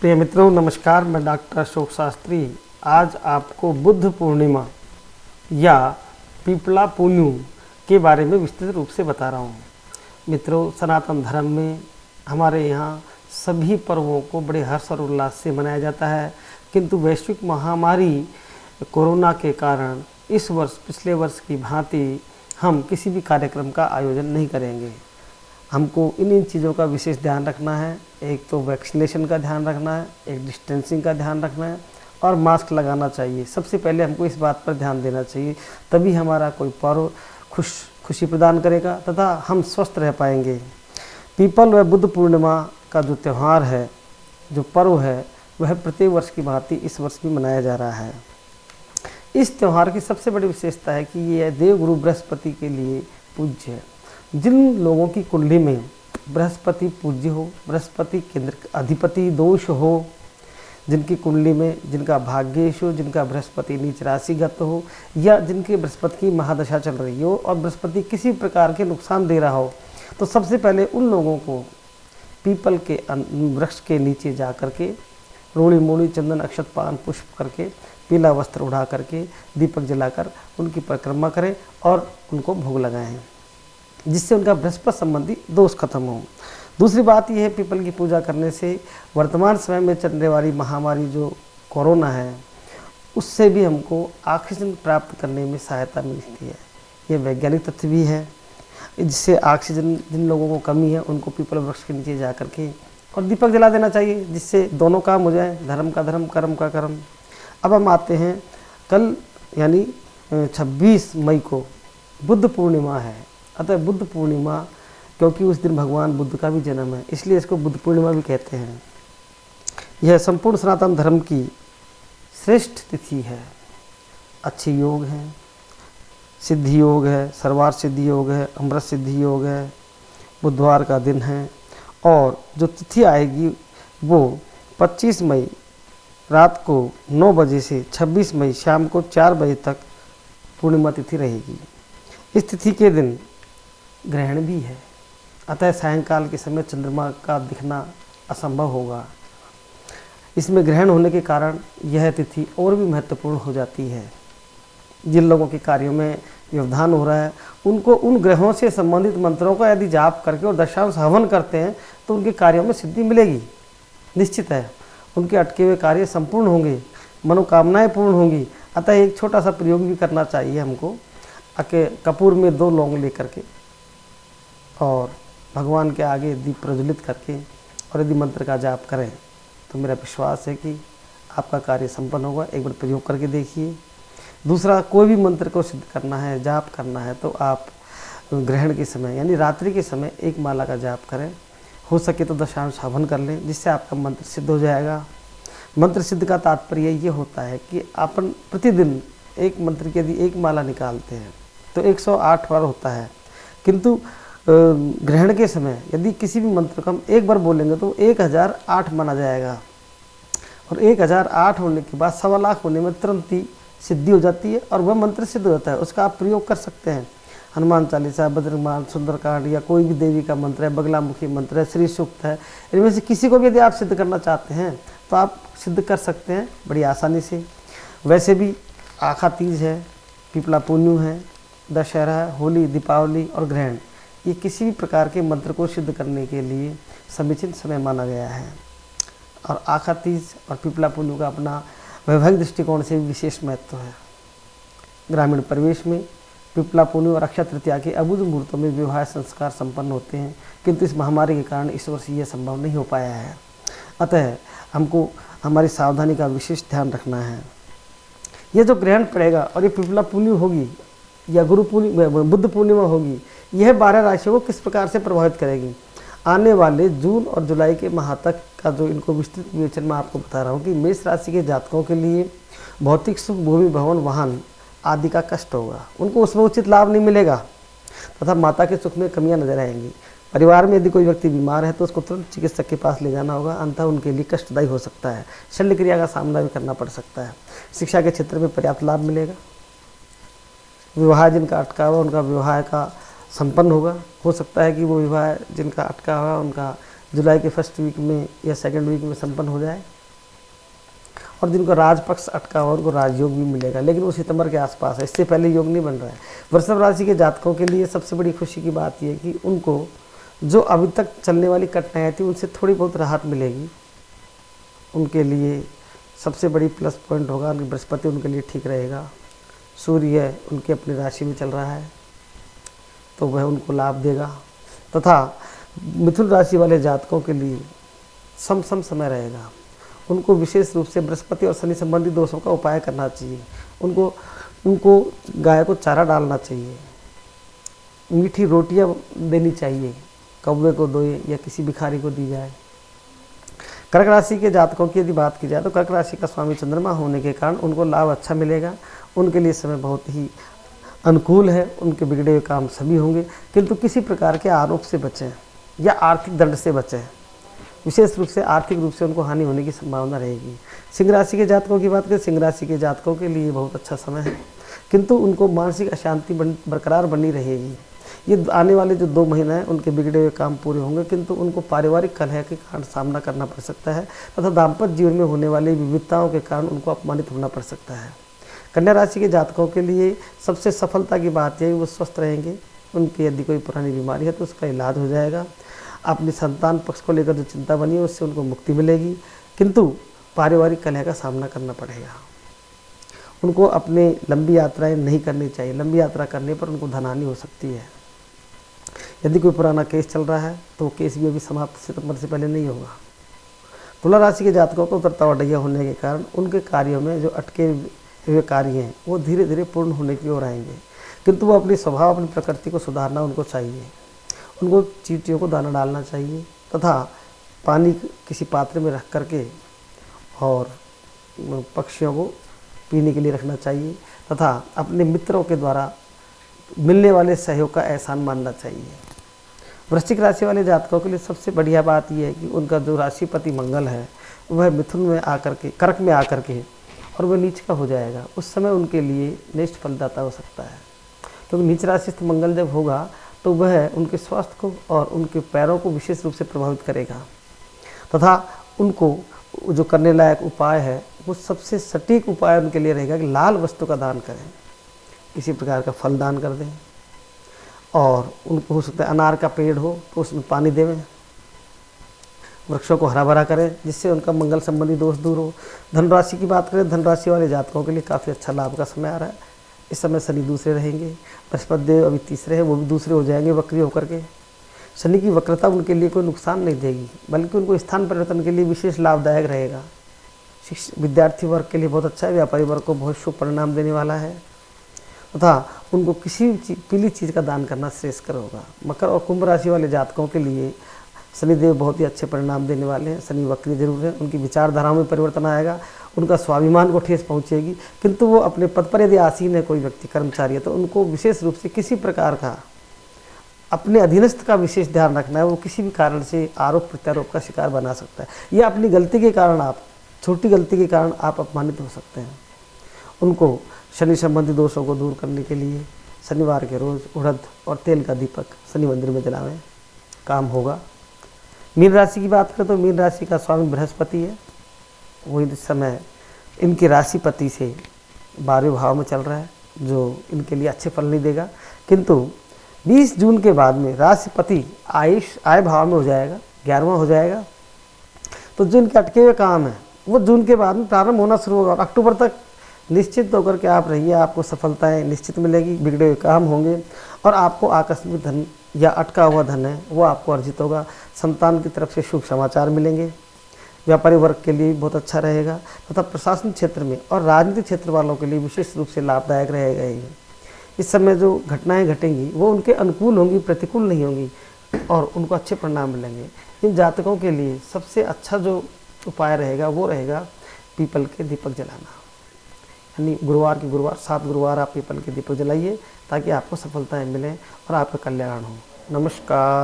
प्रिय मित्रों नमस्कार, मैं डॉक्टर अशोक शास्त्री आज आपको बुद्ध पूर्णिमा या पीपला पून्यू के बारे में विस्तृत रूप से बता रहा हूँ। मित्रों, सनातन धर्म में हमारे यहाँ सभी पर्वों को बड़े हर्ष और उल्लास से मनाया जाता है, किंतु वैश्विक महामारी कोरोना के कारण इस वर्ष पिछले वर्ष की भांति हम किसी भी कार्यक्रम का आयोजन नहीं करेंगे। हमको इन चीज़ों का विशेष ध्यान रखना है। एक तो वैक्सीनेशन का ध्यान रखना है, एक डिस्टेंसिंग का ध्यान रखना है और मास्क लगाना चाहिए। सबसे पहले हमको इस बात पर ध्यान देना चाहिए, तभी हमारा कोई पर्व खुशी प्रदान करेगा तथा हम स्वस्थ रह पाएंगे। पीपल व बुद्ध पूर्णिमा का जो त्यौहार है, जो पर्व है, वह प्रति वर्ष की भांति इस वर्ष भी मनाया जा रहा है। इस त्यौहार की सबसे बड़ी विशेषता है कि ये देवगुरु बृहस्पति के लिए पूज्य है। जिन लोगों की कुंडली में बृहस्पति पूज्य हो, बृहस्पति केंद्र अधिपति दोष हो, जिनकी कुंडली में जिनका भाग्येश हो, जिनका बृहस्पति नीच राशिगत हो या जिनके बृहस्पति की महादशा चल रही हो और बृहस्पति किसी प्रकार के नुकसान दे रहा हो, तो सबसे पहले उन लोगों को पीपल के वृक्ष के नीचे जा कर के रोड़ी मूड़ी चंदन अक्षत पान पुष्प करके पीला वस्त्र उड़ा करके दीपक जलाकर उनकी परिक्रमा करें और उनको भोग लगाएं, जिससे उनका बृहस्पति संबंधी दोष खत्म हो। दूसरी बात यह है, पीपल की पूजा करने से वर्तमान समय में चलने वाली महामारी जो कोरोना है, उससे भी हमको ऑक्सीजन प्राप्त करने में सहायता मिलती है। ये वैज्ञानिक तथ्य भी है। जिससे ऑक्सीजन जिन लोगों को कमी है उनको पीपल वृक्ष के नीचे जा करके और दीपक जला देना चाहिए, जिससे दोनों काम हो जाए, धर्म का धर्म, कर्म का कर्म। अब हम आते हैं, कल यानी 26 मई को बुद्ध पूर्णिमा है। अतः बुद्ध पूर्णिमा, क्योंकि उस दिन भगवान बुद्ध का भी जन्म है, इसलिए इसको बुद्ध पूर्णिमा भी कहते हैं। यह संपूर्ण सनातन धर्म की श्रेष्ठ तिथि है। अच्छे योग हैं, सिद्धि योग है, सर्वार्थ सिद्धि योग है, अमृत सिद्धि योग है, बुधवार का दिन है और जो तिथि आएगी वो 25 मई रात को 9 बजे से 26 मई शाम को 4 बजे तक पूर्णिमा तिथि रहेगी। इस तिथि के दिन ग्रहण भी है, अतः सायंकाल के समय चंद्रमा का दिखना असंभव होगा। इसमें ग्रहण होने के कारण यह तिथि और भी महत्वपूर्ण हो जाती है। जिन लोगों के कार्यों में व्यवधान हो रहा है, उनको उन ग्रहों से संबंधित मंत्रों का यदि जाप करके और दशांश हवन करते हैं तो उनके कार्यों में सिद्धि मिलेगी, निश्चित है। उनके अटके हुए कार्य संपूर्ण होंगे, मनोकामनाएं पूर्ण होंगी। अतः एक छोटा सा प्रयोग भी करना चाहिए हमको। कपूर में 2 लौंग लेकर के और भगवान के आगे दीप प्रज्वलित करके और यदि मंत्र का जाप करें तो मेरा विश्वास है कि आपका कार्य संपन्न होगा। एक बार प्रयोग करके देखिए। दूसरा, कोई भी मंत्र को सिद्ध करना है, जाप करना है, तो आप ग्रहण के समय यानी रात्रि के समय 1 माला का जाप करें। हो सके तो दशांश हवन कर लें, जिससे आपका मंत्र सिद्ध हो जाएगा। मंत्र सिद्ध का तात्पर्य ये होता है कि अपन प्रतिदिन एक मंत्र की यदि 1 माला निकालते हैं तो 108 बार होता है, किंतु ग्रहण के समय यदि किसी भी मंत्र को हम एक बार बोलेंगे तो 1008 माना जाएगा और 1008 होने के बाद 1.25 लाख होने में तुरंत ही सिद्धि हो जाती है और वह मंत्र सिद्ध होता है। उसका आप प्रयोग कर सकते हैं। हनुमान चालीसा, बद्रकांड, सुंदरकांड या कोई भी देवी का मंत्र है, बगलामुखी मंत्र है, श्री सूक्त है, इनमें से किसी को भी यदि आप सिद्ध करना चाहते हैं तो आप सिद्ध कर सकते हैं बड़ी आसानी से। वैसे भी आखा तीज है, पीपला पून्यू है, दशहरा है, होली, दीपावली और ग्रहण, ये किसी भी प्रकार के मंत्र को सिद्ध करने के लिए समीचीन समय माना गया है। और आखा तीज और पीपला पून्यू का अपना वैवाहिक दृष्टिकोण से विशेष महत्व है। ग्रामीण परिवेश में पीपला पून्यू और अक्षय तृतीया के अबुझ मुहूर्तों में विवाह संस्कार संपन्न होते हैं, किंतु इस महामारी के कारण इस वर्ष ये संभव नहीं हो पाया है। अतः हमको हमारी सावधानी का विशेष ध्यान रखना है। ये जो ग्रहण पड़ेगा और ये पीपला पून्यू होगी या बुद्ध पूर्णिमा होगी, यह 12 राशियों को किस प्रकार से प्रभावित करेगी। आने वाले जून और जुलाई के माह तक का जो इनको विस्तृत विवेचन मैं आपको बता रहा हूँ कि मेष राशि के जातकों के लिए भौतिक सुख, भूमि, भवन, वाहन आदि का कष्ट होगा। उनको उसमें उचित लाभ नहीं मिलेगा तथा माता के सुख में कमियां नजर आएंगी। परिवार में यदि कोई व्यक्ति बीमार है तो उसको तुरंत चिकित्सक के पास ले जाना होगा, अन्यथा उनके लिए कष्टदायी हो सकता है। शल्य क्रिया का सामना भी करना पड़ सकता है। शिक्षा के क्षेत्र में पर्याप्त लाभ मिलेगा। विवाह जिनका अटका हुआ उनका विवाह का संपन्न होगा। हो सकता है कि वो विवाह जिनका अटका हुआ उनका जुलाई के फर्स्ट वीक में या सेकंड वीक में संपन्न हो जाए। और जिनको राज पक्ष अटका हुआ उनको राजयोग भी मिलेगा, लेकिन वो सितंबर के आसपास है, इससे पहले योग नहीं बन रहा है। वृषभ राशि के जातकों के लिए सबसे बड़ी खुशी की बात यह है कि उनको जो अभी तक चलने वाली कठिनाई थी उनसे थोड़ी बहुत राहत मिलेगी। उनके लिए सबसे बड़ी प्लस पॉइंट होगा कि बृहस्पति उनके लिए ठीक रहेगा। सूर्य उनके अपनी राशि में चल रहा है तो वह उनको लाभ देगा। तथा मिथुन राशि वाले जातकों के लिए सम समय रहेगा। उनको विशेष रूप से बृहस्पति और शनि संबंधी दोषों का उपाय करना चाहिए। उनको गाय को चारा डालना चाहिए, मीठी रोटियां देनी चाहिए, कौवे को दो या किसी भिखारी को दी जाए। कर्क राशि के जातकों की यदि बात की जाए तो कर्क राशि का स्वामी चंद्रमा होने के कारण उनको लाभ अच्छा मिलेगा। उनके लिए समय बहुत ही अनुकूल है, उनके बिगड़े हुए काम सभी होंगे, किंतु किसी प्रकार के आरोप से बचें या आर्थिक दंड से बचें। विशेष रूप से आर्थिक रूप से उनको हानि होने की संभावना रहेगी। सिंह राशि के जातकों की बात करें, सिंह राशि के जातकों के लिए बहुत अच्छा समय है, किंतु उनको मानसिक अशांति बरकरार बनी रहेगी। ये आने वाले जो 2 महीने हैं उनके बिगड़े हुए काम पूरे होंगे, किंतु उनको पारिवारिक कलह के कारण सामना करना पड़ सकता है तथा दाम्पत्य जीवन में होने वाली विविधताओं के कारण उनको अपमानित होना पड़ सकता है। कन्या राशि के जातकों के लिए सबसे सफलता की बात यह है कि वो स्वस्थ रहेंगे। उनकी यदि कोई पुरानी बीमारी है तो उसका इलाज हो जाएगा। अपनी संतान पक्ष को लेकर जो चिंता बनी है उससे उनको मुक्ति मिलेगी, किंतु पारिवारिक कलह का सामना करना पड़ेगा। उनको अपने लंबी यात्राएं नहीं करनी चाहिए। लंबी यात्रा करने पर उनको धनहानि हो सकती है। यदि कोई पुराना केस चल रहा है तो वो केस भी अभी समाप्त सितंबर से पहले नहीं होगा। तुला राशि के जातकों को उतरता वडैया होने के कारण उनके कार्यों में जो अटके हुए कार्य हैं वो धीरे धीरे पूर्ण होने की ओर आएंगे, किंतु वो अपनी स्वभाव अपनी प्रकृति को सुधारना उनको चाहिए। उनको चींटियों को दाना डालना चाहिए तथा पानी किसी पात्र में रख करके और पक्षियों को पीने के लिए रखना चाहिए तथा अपने मित्रों के द्वारा मिलने वाले सहयोग का एहसान मानना चाहिए। वृश्चिक राशि वाले जातकों के लिए सबसे बढ़िया बात यह है कि उनका जो राशिपति मंगल है वह मिथुन में आकर के कर्क में आकर के और वह नीच का हो जाएगा। उस समय उनके लिए नेष्ट फलदाता हो सकता है, क्योंकि नीच राशिस्थ मंगल जब होगा तो वह उनके स्वास्थ्य को और उनके पैरों को विशेष रूप से प्रभावित करेगा तथा उनको जो करने लायक उपाय है वो सबसे सटीक उपाय उनके लिए रहेगा कि लाल वस्तु का दान करें, किसी प्रकार का फल दान कर दें। और उनको हो सकता है अनार का पेड़ हो तो उसमें पानी देवें, वृक्षों को हरा भरा करें जिससे उनका मंगल संबंधी दोष दूर हो। धनराशि की बात करें, धनराशि वाले जातकों के लिए काफ़ी अच्छा लाभ का समय आ रहा है। इस समय शनि दूसरे रहेंगे, बृहस्पति देव अभी तीसरे हैं, वो भी दूसरे हो जाएंगे वक्री होकर के। शनि की वक्रता उनके लिए कोई नुकसान नहीं देगी, बल्कि उनको स्थान परिवर्तन के लिए विशेष लाभदायक रहेगा। विद्यार्थी वर्ग के लिए बहुत अच्छा है, व्यापारी वर्ग को बहुत शुभ परिणाम देने वाला है तथा उनको किसी पीली चीज़ का दान करना श्रेयस्कर होगा। मकर और कुंभ राशि वाले जातकों के लिए शनिदेव बहुत ही अच्छे परिणाम देने वाले हैं। शनि वक्री जरूर है, उनकी विचारधाराओं में परिवर्तन आएगा, उनका स्वाभिमान को ठेस पहुंचेगी, किंतु वो अपने पद पर यदि आसीन है कोई व्यक्ति कर्मचारी है तो उनको विशेष रूप से किसी प्रकार का अपने अधीनस्थ का विशेष ध्यान रखना है। वो किसी भी कारण से आरोप प्रत्यारोप का शिकार बना सकता है या अपनी गलती के कारण आप छोटी गलती के कारण आप अपमानित हो सकते हैं। उनको शनि संबंधी दोषों को दूर करने के लिए शनिवार के रोज़ उड़द और तेल का दीपक शनि मंदिर में जलावें, काम होगा। मीन राशि की बात करें तो मीन राशि का स्वामी बृहस्पति है, वो इस समय इनके राशिपति से 12वें भाव में चल रहा है, जो इनके लिए अच्छे फल नहीं देगा, किंतु 20 जून के बाद में राशिपति आय भाव में हो जाएगा, 11वां हो जाएगा। तो जो इनके अटके हुए काम है वो जून के बाद में प्रारंभ होना शुरू होगा और अक्टूबर तक निश्चित होकर के आप रहिए, आपको सफलताएं निश्चित मिलेगी, बिगड़े हुए काम होंगे और आपको आकस्मिक धन या अटका हुआ धन है वो आपको अर्जित होगा। संतान की तरफ से शुभ समाचार मिलेंगे। व्यापारी वर्ग के लिए बहुत अच्छा रहेगा तथा प्रशासन क्षेत्र में और राजनीतिक क्षेत्र वालों के लिए विशेष रूप से लाभदायक रहेगा। ये इस समय जो घटनाएं घटेंगी वो उनके अनुकूल होंगी, प्रतिकूल नहीं होंगी और उनको अच्छे परिणाम मिलेंगे। इन जातकों के लिए सबसे अच्छा जो उपाय रहेगा वो रहेगा पीपल के दीपक जलाना, यानी गुरुवार के गुरुवार 7 गुरुवार आप पीपल के दीपक जलाइए ताकि आपको सफलताएं मिलें और आपका कल्याण हो। नमस्कार।